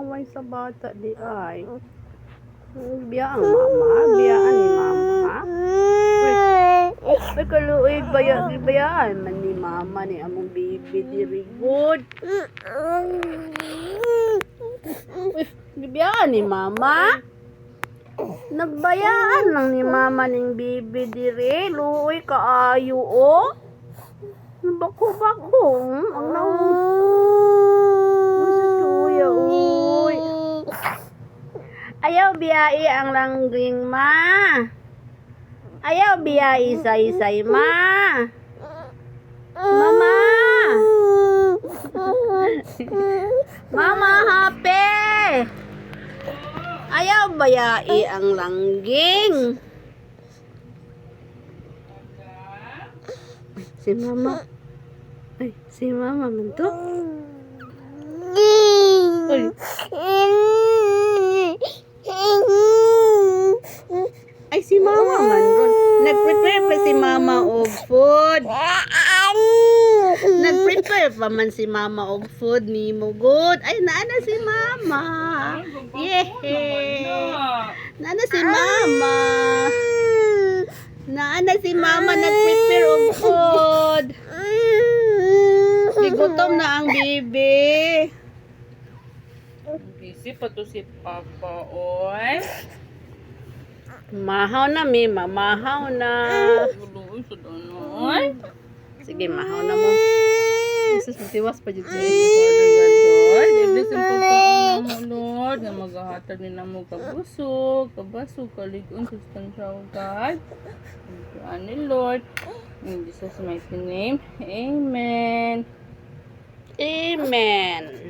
away sa bata di ay. Biya ang mama, biyaan ni mama. Ay kaluoy bayaan man ni mama ni among baby diri good. Biyaan ni mama. Nagbayaan lang ni mama ning baby diri, luoy kaayo o. Bako-bako, ang kuya, uy. Ayaw biyai ang langging ma. Ayaw biyai isay-isay ma. Mama. Mama happy. Ayaw bayai ang langging. Si mama. Ay, si mama man to. Ay. Ay, si mama man ron. Nag-prepare pa si mama og food. Nag-prepare pa man si mama og food ni mo good. Ay, naana si mama. Yeah. Naana si mama. Naana si mama nag-prepare og food. Gutom na ang bibi. Busy pa to si Papa, oy. Mahaw na, mi. Mamahaw na. Guloy sa danoy. Sige, mahaw na mo. Jesus, matiwas pa dyan sa'yo. Father God, Lord, every simple taon na mo, Lord, na maghahatag ni na mo kabusog, kabasog, kaligon, sustansya, God. Ani, Lord. In Jesus' mighty name, Amen. Amen.